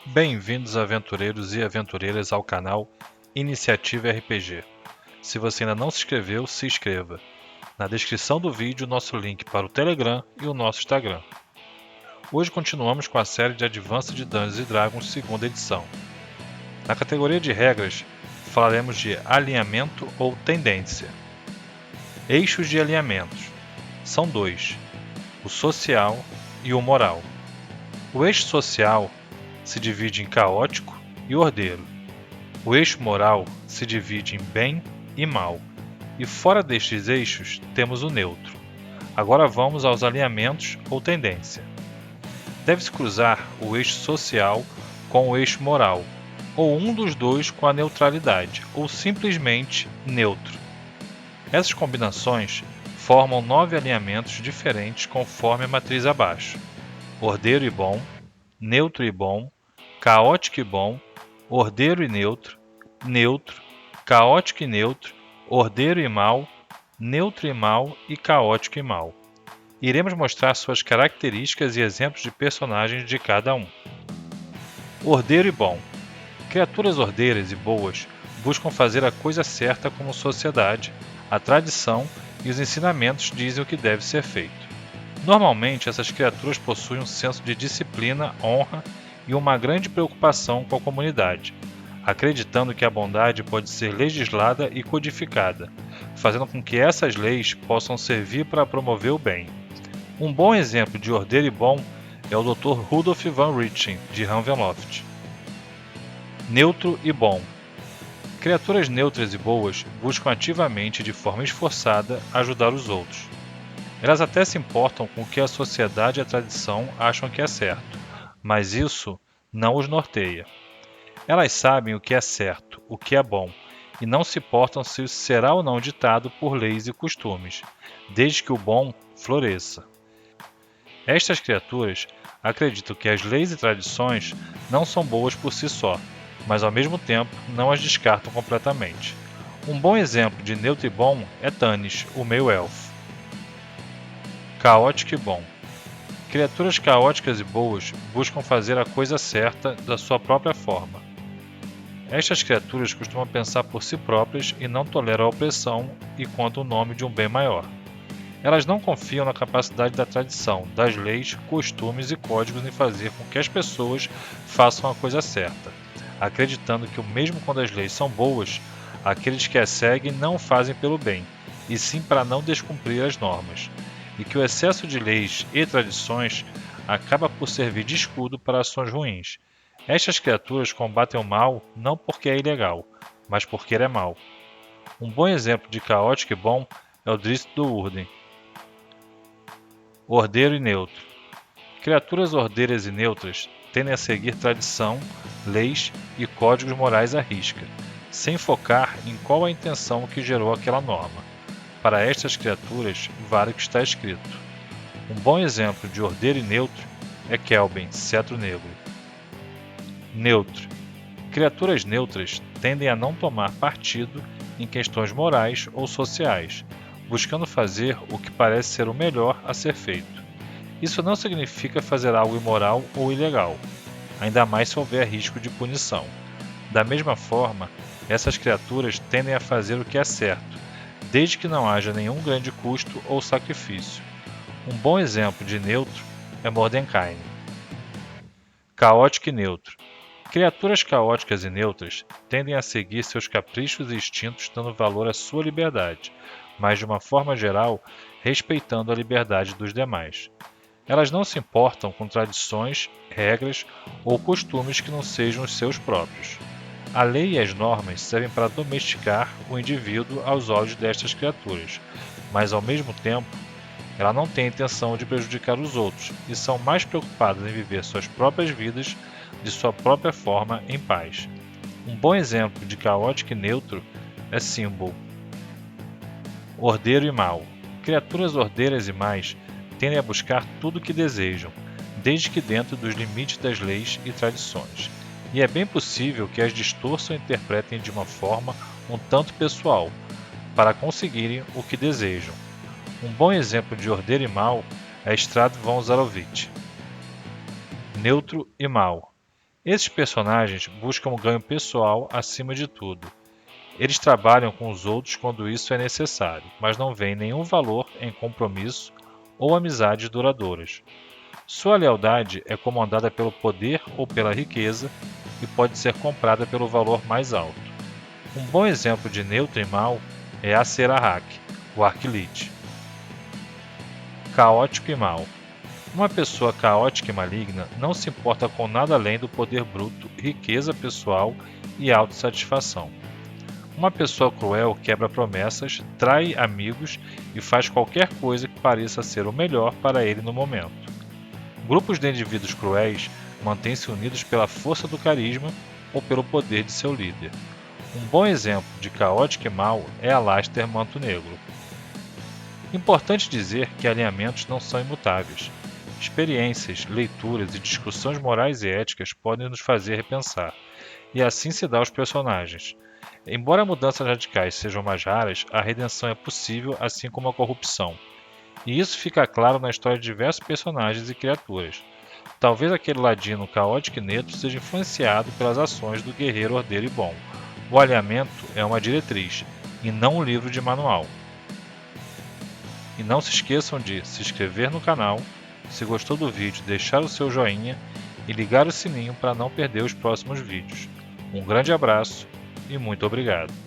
Bem-vindos, aventureiros e aventureiras, ao canal Iniciativa RPG. Se você ainda não se inscreveu, se inscreva. Na descrição do vídeo, nosso link para o Telegram e o nosso Instagram. Hoje continuamos com a série de Advanced Dungeons & Dragons, segunda edição. Na categoria de regras, falaremos de alinhamento ou tendência. Eixos de alinhamentos. São dois, o social e o moral. O eixo social se divide em caótico e ordeiro. O eixo moral se divide em bem e mal. E fora destes eixos temos o neutro. Agora vamos aos alinhamentos ou tendência. Deve-se cruzar o eixo social com o eixo moral, ou um dos dois com a neutralidade, ou simplesmente neutro. Essas combinações formam 9 alinhamentos diferentes conforme a matriz abaixo: ordeiro e bom, neutro e bom, caótico e bom, ordeiro e neutro, neutro, caótico e neutro, ordeiro e mal, neutro e mal e caótico e mal. Iremos mostrar suas características e exemplos de personagens de cada um. Ordeiro e bom. Criaturas ordeiras e boas buscam fazer a coisa certa como sociedade, a tradição e os ensinamentos dizem o que deve ser feito. Normalmente, essas criaturas possuem um senso de disciplina, honra e uma grande preocupação com a comunidade, acreditando que a bondade pode ser legislada e codificada, fazendo com que essas leis possam servir para promover o bem. Um bom exemplo de ordeiro e bom é o Dr. Rudolf van Richten, de Ravenloft. Neutro e bom. Criaturas neutras e boas buscam ativamente e de forma esforçada ajudar os outros. Elas até se importam com o que a sociedade e a tradição acham que é certo, mas isso não os norteia. Elas sabem o que é certo, o que é bom, e não se importam se isso será ou não ditado por leis e costumes, desde que o bom floresça. Estas criaturas acreditam que as leis e tradições não são boas por si só, mas ao mesmo tempo não as descartam completamente. Um bom exemplo de neutro e bom é Tanis, o meio-elfo. Caótico e bom. Criaturas caóticas e boas buscam fazer a coisa certa da sua própria forma. Estas criaturas costumam pensar por si próprias e não toleram a opressão e contam o nome de um bem maior. Elas não confiam na capacidade da tradição, das leis, costumes e códigos em fazer com que as pessoas façam a coisa certa, acreditando que mesmo quando as leis são boas, aqueles que as seguem não o fazem pelo bem, e sim para não descumprir as normas, e que o excesso de leis e tradições acaba por servir de escudo para ações ruins. Estas criaturas combatem o mal não porque é ilegal, mas porque ele é mau. Um bom exemplo de caótico e bom é o Drizzt Do'Urden. Ordeiro e neutro. Criaturas ordeiras e neutras tendem a seguir tradição, leis e códigos morais à risca, sem focar em qual a intenção que gerou aquela norma. Para estas criaturas, vale o que está escrito. Um bom exemplo de ordeiro e neutro é Kelben, Cetro Negro. Neutro. Criaturas neutras tendem a não tomar partido em questões morais ou sociais, buscando fazer o que parece ser o melhor a ser feito. Isso não significa fazer algo imoral ou ilegal, ainda mais se houver risco de punição. Da mesma forma, essas criaturas tendem a fazer o que é certo, desde que não haja nenhum grande custo ou sacrifício. Um bom exemplo de neutro é Mordenkainen. Caótico e neutro. Criaturas caóticas e neutras tendem a seguir seus caprichos e instintos dando valor à sua liberdade, mas de uma forma geral, respeitando a liberdade dos demais. Elas não se importam com tradições, regras ou costumes que não sejam os seus próprios. A lei e as normas servem para domesticar o indivíduo aos olhos destas criaturas, mas ao mesmo tempo, ela não tem a intenção de prejudicar os outros e são mais preocupadas em viver suas próprias vidas de sua própria forma em paz. Um bom exemplo de caótico e neutro é Symbol. Ordeiro e mal. Criaturas ordeiras e más tendem a buscar tudo o que desejam, desde que dentro dos limites das leis e tradições. E é bem possível que as distorçam e interpretem de uma forma um tanto pessoal, para conseguirem o que desejam. Um bom exemplo de ordeiro e mal é Strad von Zarovich. Neutro e mal. Esses personagens buscam um ganho pessoal acima de tudo. Eles trabalham com os outros quando isso é necessário, mas não veem nenhum valor em compromisso ou amizades duradouras. Sua lealdade é comandada pelo poder ou pela riqueza e pode ser comprada pelo valor mais alto. Um bom exemplo de neutro e mal é Acer Ahak, o Arquilite. Caótico e mal. Uma pessoa caótica e maligna não se importa com nada além do poder bruto, riqueza pessoal e autossatisfação. Uma pessoa cruel quebra promessas, trai amigos e faz qualquer coisa que pareça ser o melhor para ele no momento. Grupos de indivíduos cruéis mantêm-se unidos pela força do carisma ou pelo poder de seu líder. Um bom exemplo de caótico e mal é Alastair Manto Negro. Importante dizer que alinhamentos não são imutáveis. Experiências, leituras e discussões morais e éticas podem nos fazer repensar, e assim se dá aos personagens. Embora mudanças radicais sejam mais raras, a redenção é possível, assim como a corrupção. E isso fica claro na história de diversos personagens e criaturas. Talvez aquele ladino caótico e neutro seja influenciado pelas ações do guerreiro ordeiro e bom. O alinhamento é uma diretriz, e não um livro de manual. E não se esqueçam de se inscrever no canal, se gostou do vídeo, deixar o seu joinha e ligar o sininho para não perder os próximos vídeos. Um grande abraço e muito obrigado!